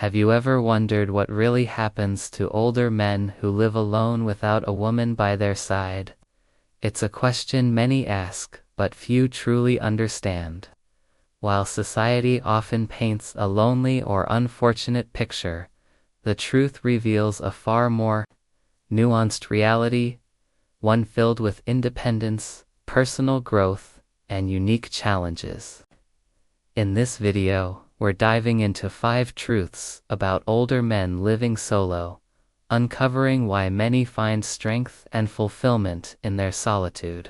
Have you ever wondered what really happens to older men who live alone without a woman by their side? It's a question many ask, but few truly understand. While society often paints a lonely or unfortunate picture, the truth reveals a far more nuanced reality, one filled with independence, personal growth, and unique challenges. In this video, we're diving into 5 truths about older men living solo, uncovering why many find strength and fulfillment in their solitude,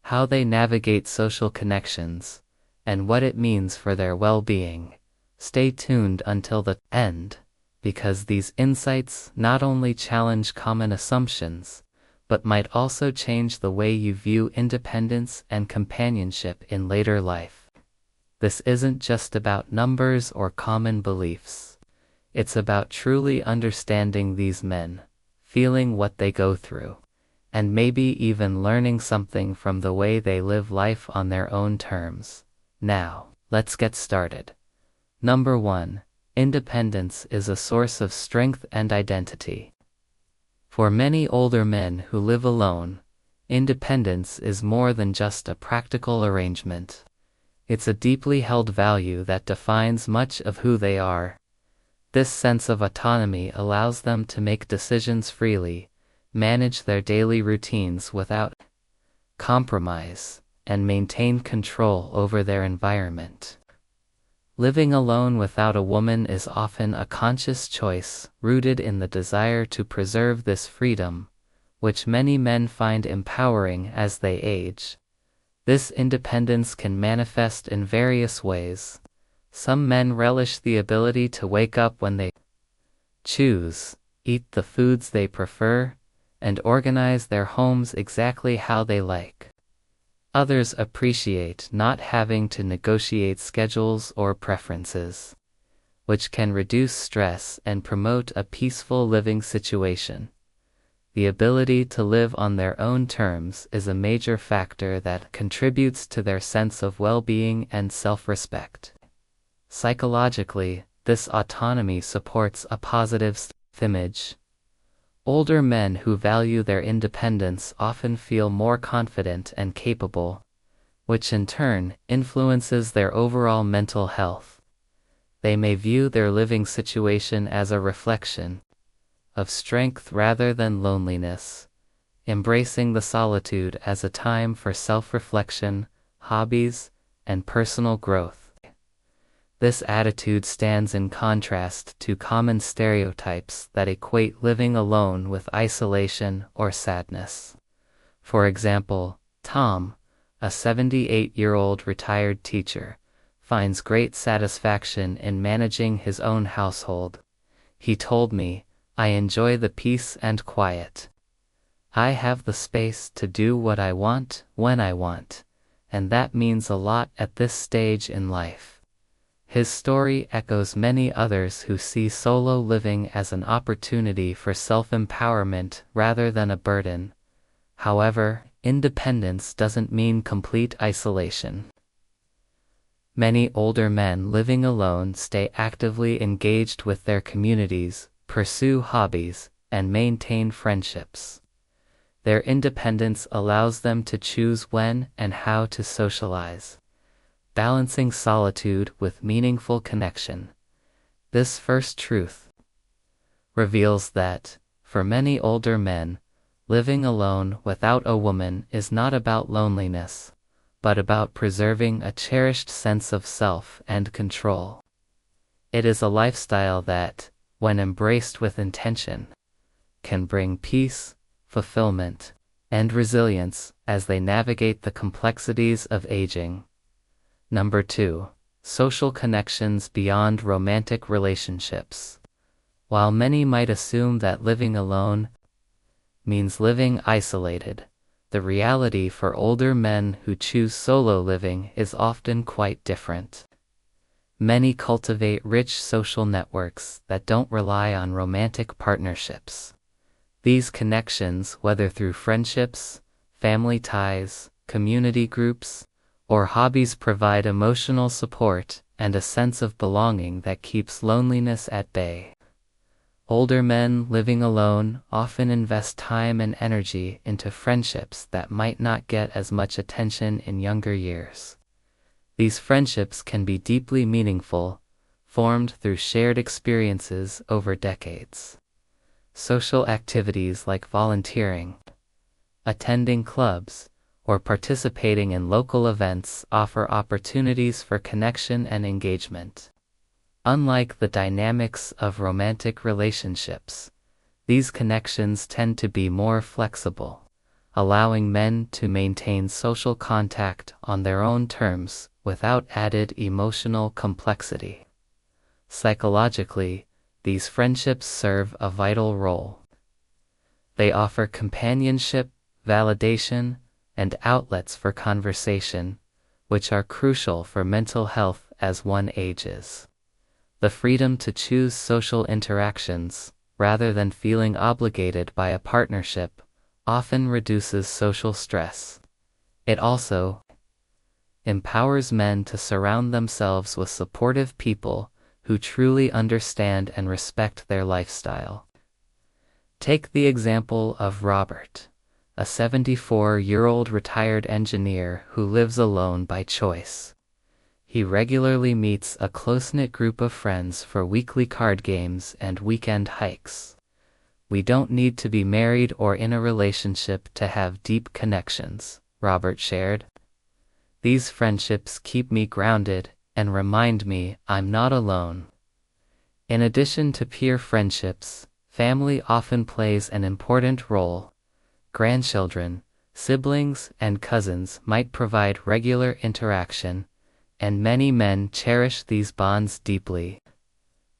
how they navigate social connections, and what it means for their well-being. Stay tuned until the end, because these insights not only challenge common assumptions, but might also change the way you view independence and companionship in later life. This isn't just about numbers or common beliefs. It's about truly understanding these men, feeling what they go through, and maybe even learning something from the way they live life on their own terms. Now, let's get started. Number 1. Independence is a source of strength and identity. For many older men who live alone, independence is more than just a practical arrangement. It's a deeply held value that defines much of who they are. This sense of autonomy allows them to make decisions freely, manage their daily routines without compromise, and maintain control over their environment. Living alone without a woman is often a conscious choice, rooted in the desire to preserve this freedom, which many men find empowering as they age. This independence can manifest in various ways. Some men relish the ability to wake up when they choose, eat the foods they prefer, and organize their homes exactly how they like. Others appreciate not having to negotiate schedules or preferences, which can reduce stress and promote a peaceful living situation. The ability to live on their own terms is a major factor that contributes to their sense of well-being and self-respect. Psychologically, this autonomy supports a positive self-image. Older men who value their independence often feel more confident and capable, which in turn influences their overall mental health. They may view their living situation as a reflection of strength rather than loneliness, embracing the solitude as a time for self-reflection, hobbies, and personal growth. This attitude stands in contrast to common stereotypes that equate living alone with isolation or sadness. For example, Tom, a 78-year-old retired teacher, finds great satisfaction in managing his own household. He told me, "I enjoy the peace and quiet. I have the space to do what I want when I want, and that means a lot at this stage in life." His story echoes many others who see solo living as an opportunity for self-empowerment rather than a burden. However, independence doesn't mean complete isolation. Many older men living alone stay actively engaged with their communities, pursue hobbies, and maintain friendships. Their independence allows them to choose when and how to socialize, balancing solitude with meaningful connection. This first truth reveals that, for many older men, living alone without a woman is not about loneliness, but about preserving a cherished sense of self and control. It is a lifestyle that, when embraced with intention, can bring peace, fulfillment, and resilience as they navigate the complexities of aging. Number 2. Social connections beyond romantic relationships. While many might assume that living alone means living isolated, the reality for older men who choose solo living is often quite different. Many cultivate rich social networks that don't rely on romantic partnerships. These connections, whether through friendships, family ties, community groups, or hobbies, provide emotional support and a sense of belonging that keeps loneliness at bay. Older men living alone often invest time and energy into friendships that might not get as much attention in younger years. These friendships can be deeply meaningful, formed through shared experiences over decades. Social activities like volunteering, attending clubs, or participating in local events offer opportunities for connection and engagement. Unlike the dynamics of romantic relationships, these connections tend to be more flexible, allowing men to maintain social contact on their own terms without added emotional complexity. Psychologically, these friendships serve a vital role. They offer companionship, validation, and outlets for conversation, which are crucial for mental health as one ages. The freedom to choose social interactions, rather than feeling obligated by a partnership, often reduces social stress. It also empowers men to surround themselves with supportive people who truly understand and respect their lifestyle. Take the example of Robert, a 74-year-old retired engineer who lives alone by choice. He regularly meets a close-knit group of friends for weekly card games and weekend hikes. "We don't need to be married or in a relationship to have deep connections," Robert shared. "These friendships keep me grounded and remind me I'm not alone." In addition to peer friendships, family often plays an important role. Grandchildren, siblings, and cousins might provide regular interaction, and many men cherish these bonds deeply.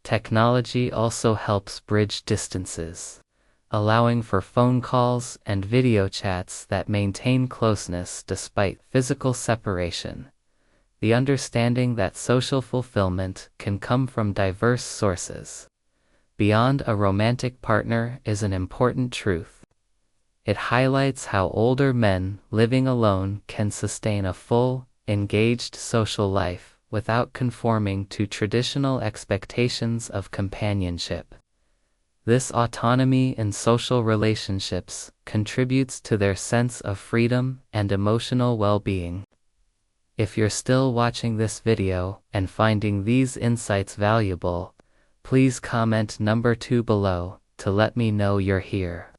Technology also helps bridge distances, allowing for phone calls and video chats that maintain closeness despite physical separation. The understanding that social fulfillment can come from diverse sources beyond a romantic partner is an important truth. It highlights how older men living alone can sustain a full, engaged social life without conforming to traditional expectations of companionship. This autonomy in social relationships contributes to their sense of freedom and emotional well-being. If you're still watching this video and finding these insights valuable, please comment number 2 below to let me know you're here.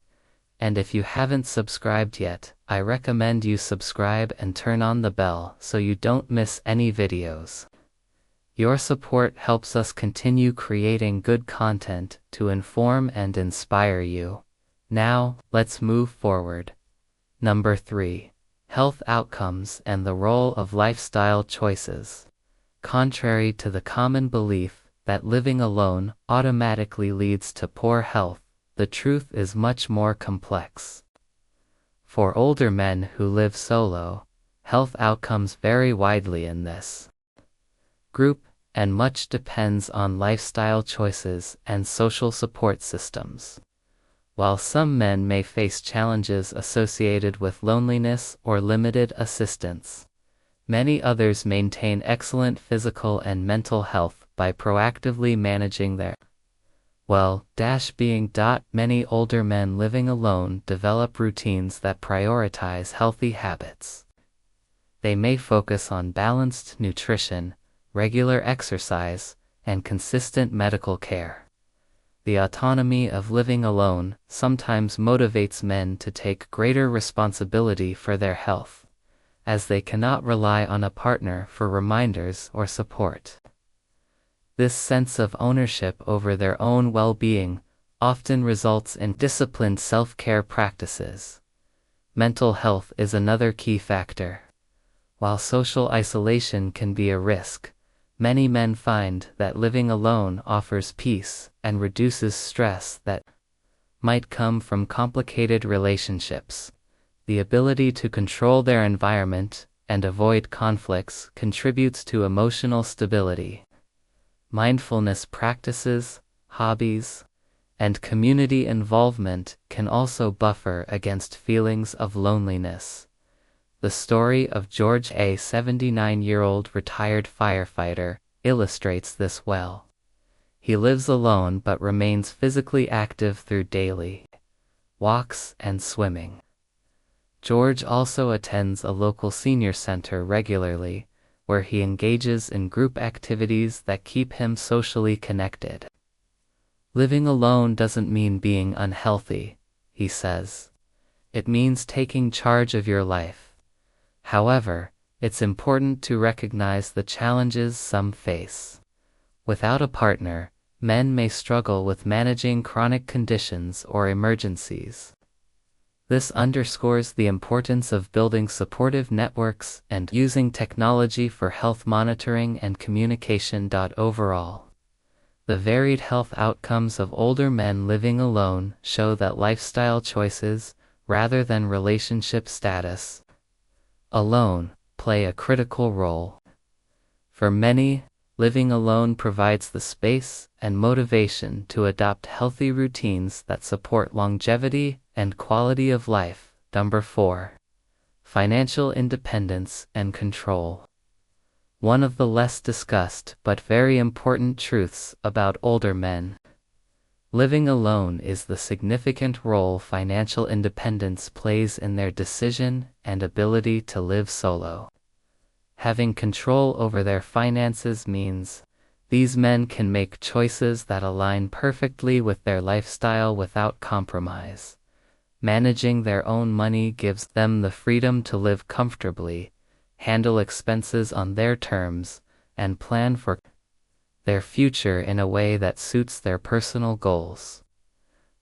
And if you haven't subscribed yet, I recommend you subscribe and turn on the bell so you don't miss any videos. Your support helps us continue creating good content to inform and inspire you. Now, let's move forward. Number 3. Health outcomes and the role of lifestyle choices. Contrary to the common belief that living alone automatically leads to poor health, the truth is much more complex. For older men who live solo, health outcomes vary widely in this group, and much depends on lifestyle choices and social support systems. While some men may face challenges associated with loneliness or limited assistance, many others maintain excellent physical and mental health by proactively managing their well-being. Many older men living alone develop routines that prioritize healthy habits. They may focus on balanced nutrition, regular exercise, and consistent medical care. The autonomy of living alone sometimes motivates men to take greater responsibility for their health, as they cannot rely on a partner for reminders or support. This sense of ownership over their own well-being often results in disciplined self-care practices. Mental health is another key factor. While social isolation can be a risk, many men find that living alone offers peace and reduces stress that might come from complicated relationships. The ability to control their environment and avoid conflicts contributes to emotional stability. Mindfulness practices, hobbies, and community involvement can also buffer against feelings of loneliness. The story of George, a 79-year-old retired firefighter, illustrates this well. He lives alone but remains physically active through daily walks and swimming. George also attends a local senior center regularly, where he engages in group activities that keep him socially connected. Living alone doesn't mean being unhealthy, he says. It means taking charge of your life. However, it's important to recognize the challenges some face. Without a partner, men may struggle with managing chronic conditions or emergencies. This underscores the importance of building supportive networks and using technology for health monitoring and communication. Overall, the varied health outcomes of older men living alone show that lifestyle choices, rather than relationship status alone, play a critical role. For many, living alone provides the space and motivation to adopt healthy routines that support longevity and quality of life. Number 4. Financial independence and control. One of the less discussed but very important truths about older men living alone is the significant role financial independence plays in their decision and ability to live solo. Having control over their finances means these men can make choices that align perfectly with their lifestyle without compromise. Managing their own money gives them the freedom to live comfortably, handle expenses on their terms, and plan for their future in a way that suits their personal goals.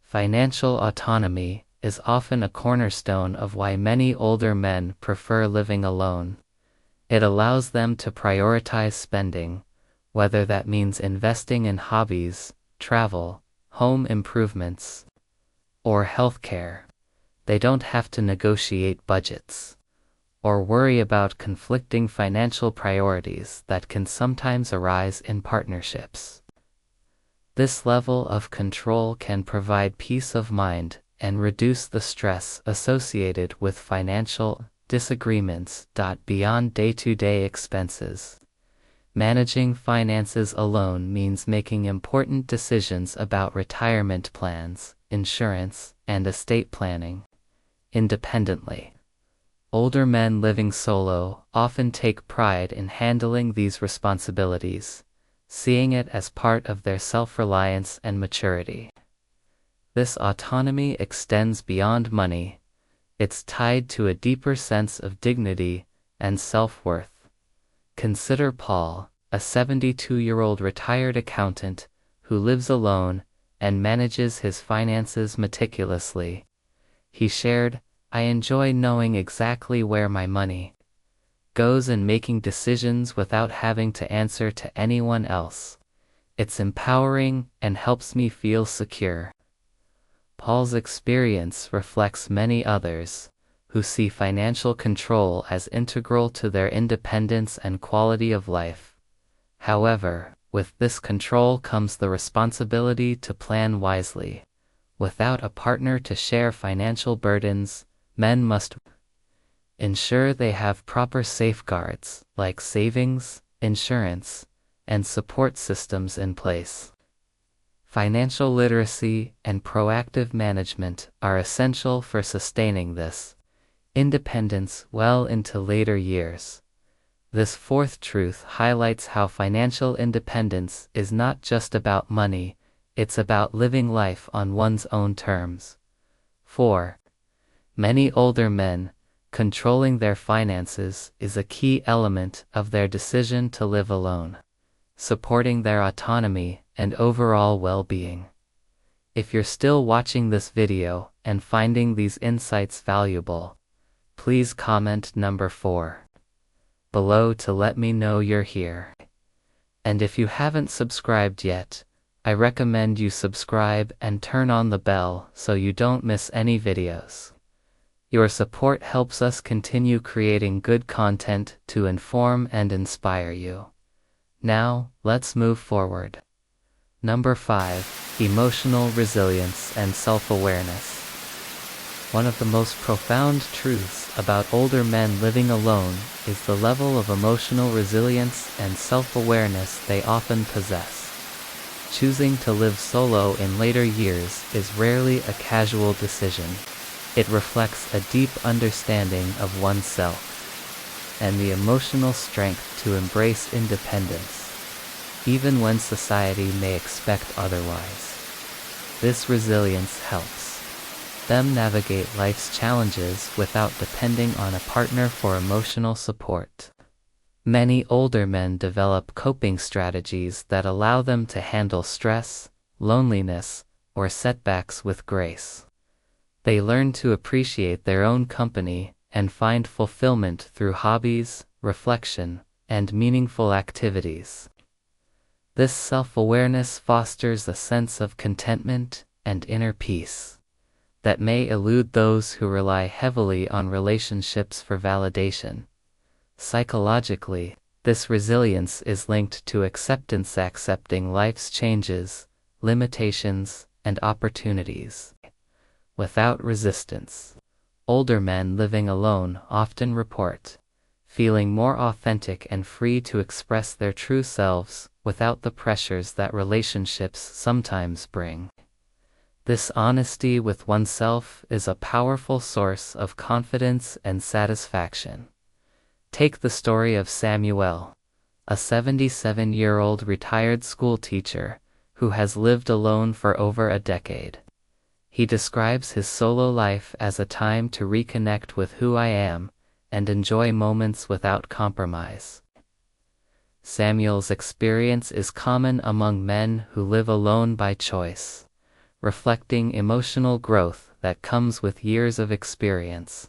Financial autonomy is often a cornerstone of why many older men prefer living alone. It allows them to prioritize spending, whether that means investing in hobbies, travel, home improvements, or healthcare. They don't have to negotiate budgets or worry about conflicting financial priorities that can sometimes arise in partnerships. This level of control can provide peace of mind and reduce the stress associated with financial disagreements. Beyond day-to-day expenses, managing finances alone means making important decisions about retirement plans, insurance, and estate planning independently. Older men living solo often take pride in handling these responsibilities, seeing it as part of their self-reliance and maturity. This autonomy extends beyond money. It's tied to a deeper sense of dignity and self-worth. Consider Paul, a 72-year-old retired accountant who lives alone and manages his finances meticulously. He shared, "I enjoy knowing exactly where my money goes and making decisions without having to answer to anyone else. It's empowering and helps me feel secure." Paul's experience reflects many others who see financial control as integral to their independence and quality of life. However, with this control comes the responsibility to plan wisely. Without a partner to share financial burdens, men must ensure they have proper safeguards like savings, insurance, and support systems in place. Financial literacy and proactive management are essential for sustaining this independence well into later years. This fourth truth highlights how financial independence is not just about money, it's about living life on one's own terms. 4. Many older men, controlling their finances is a key element of their decision to live alone, supporting their autonomy and overall well-being. If you're still watching this video and finding these insights valuable, please comment number 4 below to let me know you're here. And if you haven't subscribed yet, I recommend you subscribe and turn on the bell so you don't miss any videos. Your support helps us continue creating good content to inform and inspire you. Now, let's move forward. Number 5. Emotional resilience and self-awareness. One of the most profound truths about older men living alone is the level of emotional resilience and self-awareness they often possess. Choosing to live solo in later years is rarely a casual decision. It reflects a deep understanding of oneself and the emotional strength to embrace independence, even when society may expect otherwise. This resilience helps them navigate life's challenges without depending on a partner for emotional support. Many older men develop coping strategies that allow them to handle stress, loneliness, or setbacks with grace. They learn to appreciate their own company and find fulfillment through hobbies, reflection, and meaningful activities. This self-awareness fosters a sense of contentment and inner peace that may elude those who rely heavily on relationships for validation. Psychologically, this resilience is linked to accepting life's changes, limitations, and opportunities. Without resistance, older men living alone often report feeling more authentic and free to express their true selves without the pressures that relationships sometimes bring. This honesty with oneself is a powerful source of confidence and satisfaction. Take the story of Samuel, a 77-year-old retired school teacher who has lived alone for over a decade. He describes his solo life as a time to reconnect with who I am and enjoy moments without compromise. Samuel's experience is common among men who live alone by choice, reflecting emotional growth that comes with years of experience.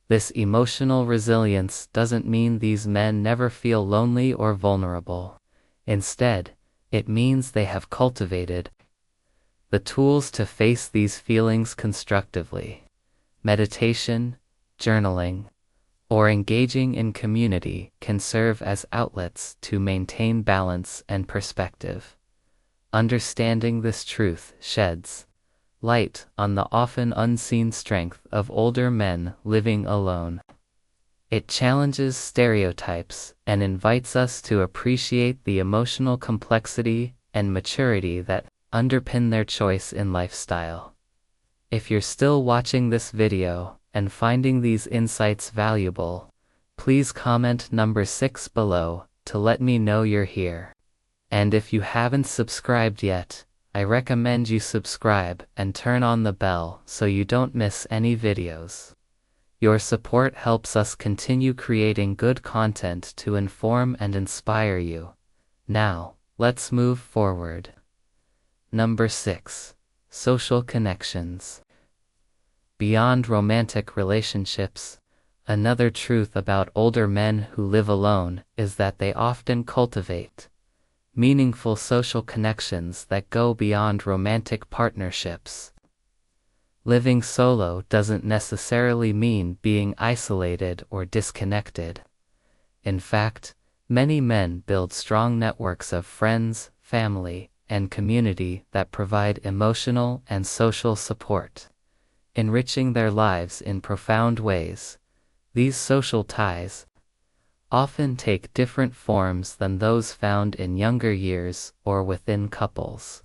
This emotional resilience doesn't mean these men never feel lonely or vulnerable. Instead, it means they have cultivated the tools to face these feelings constructively. Meditation, journaling, or engaging in community can serve as outlets to maintain balance and perspective. Understanding this truth sheds light on the often unseen strength of older men living alone. It challenges stereotypes and invites us to appreciate the emotional complexity and maturity that underpin their choice in lifestyle. If you're still watching this video and finding these insights valuable, please comment number 6 below to let me know you're here. And if you haven't subscribed yet, I recommend you subscribe and turn on the bell so you don't miss any videos. Your support helps us continue creating good content to inform and inspire you. Now, let's move forward. Number 6. Social connections. Beyond romantic relationships, another truth about older men who live alone is that they often cultivate meaningful social connections that go beyond romantic partnerships. Living solo doesn't necessarily mean being isolated or disconnected. In fact, many men build strong networks of friends, family, and community that provide emotional and social support, enriching their lives in profound ways. These social ties often take different forms than those found in younger years or within couples.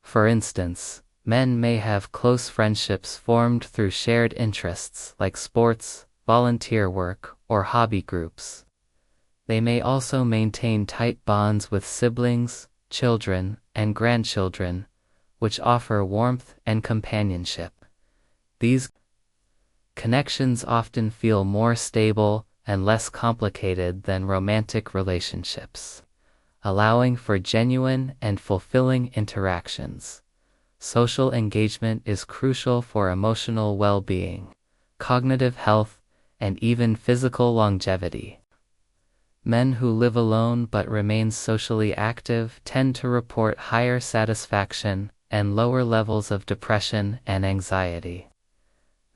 For instance, men may have close friendships formed through shared interests like sports, volunteer work, or hobby groups. They may also maintain tight bonds with siblings, children, and grandchildren, which offer warmth and companionship. These connections often feel more stable and less complicated than romantic relationships, allowing for genuine and fulfilling interactions. Social engagement is crucial for emotional well-being, cognitive health, and even physical longevity. Men who live alone but remain socially active tend to report higher satisfaction and lower levels of depression and anxiety.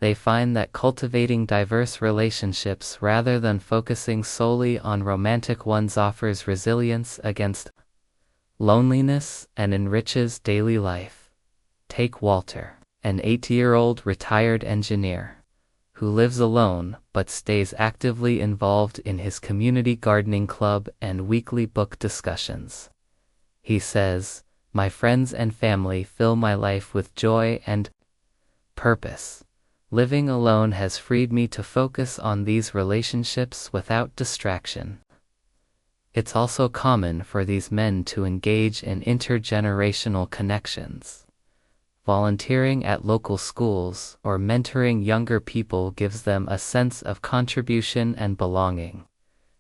They find that cultivating diverse relationships rather than focusing solely on romantic ones offers resilience against loneliness and enriches daily life. Take Walter, an 80-year-old retired engineer who lives alone but stays actively involved in his community gardening club and weekly book discussions. He says, "My friends and family fill my life with joy and purpose. Living alone has freed me to focus on these relationships without distraction." It's also common for these men to engage in intergenerational connections. Volunteering at local schools or mentoring younger people gives them a sense of contribution and belonging.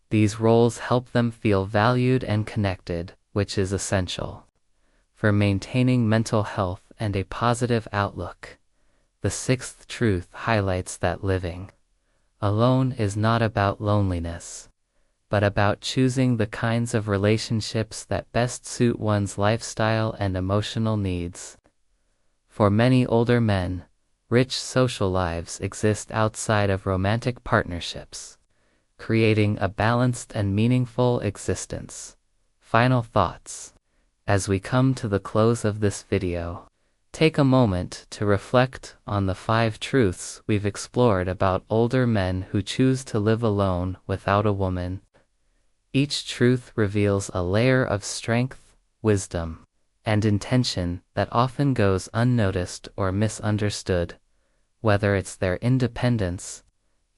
These roles help them feel valued and connected, which is essential for maintaining mental health and a positive outlook. The sixth truth highlights that living alone is not about loneliness, but about choosing the kinds of relationships that best suit one's lifestyle and emotional needs. For many older men, rich social lives exist outside of romantic partnerships, creating a balanced and meaningful existence. Final thoughts. As we come to the close of this video, take a moment to reflect on the 5 truths we've explored about older men who choose to live alone without a woman. Each truth reveals a layer of strength, wisdom, and intention that often goes unnoticed or misunderstood, whether it's their independence,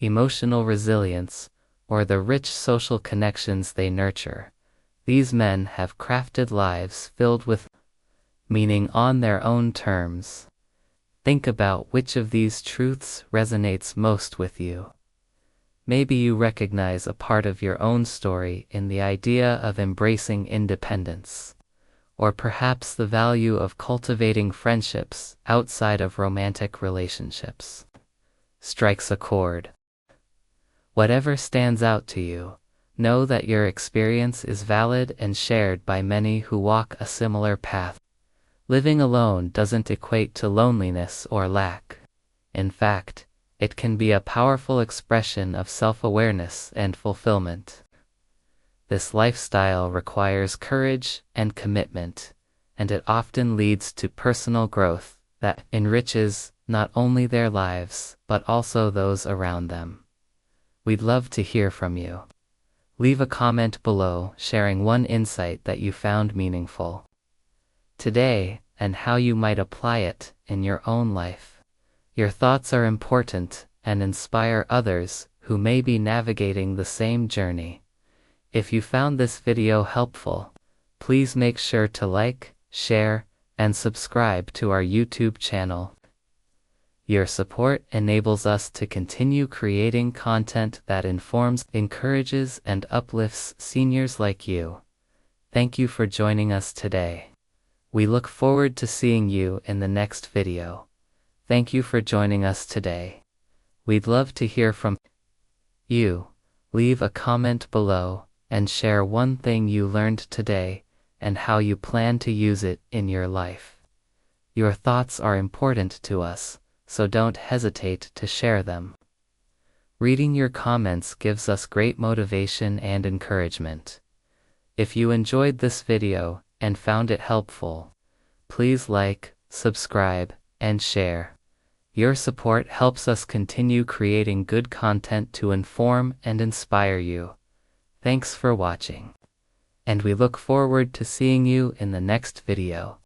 emotional resilience, or the rich social connections they nurture. These men have crafted lives filled with meaning on their own terms. Think about which of these truths resonates most with you. Maybe you recognize a part of your own story in the idea of embracing independence, or perhaps the value of cultivating friendships outside of romantic relationships. Strikes a chord. Whatever stands out to you, know that your experience is valid and shared by many who walk a similar path. Living alone doesn't equate to loneliness or lack. In fact, it can be a powerful expression of self-awareness and fulfillment. This lifestyle requires courage and commitment, and it often leads to personal growth that enriches not only their lives but also those around them. We'd love to hear from you. Leave a comment below sharing one insight that you found meaningful today and how you might apply it in your own life. Your thoughts are important and inspire others who may be navigating the same journey. If you found this video helpful, please make sure to like, share, and subscribe to our YouTube channel. Your support enables us to continue creating content that informs, encourages, and uplifts seniors like you. Thank you for joining us today. We look forward to seeing you in the next video. Thank you for joining us today. We'd love to hear from you. Leave a comment below and share one thing you learned today and how you plan to use it in your life. Your thoughts are important to us, so don't hesitate to share them. Reading your comments gives us great motivation and encouragement. If you enjoyed this video and found it helpful, please like, subscribe, and share. Your support helps us continue creating good content to inform and inspire you. Thanks for watching, and we look forward to seeing you in the next video.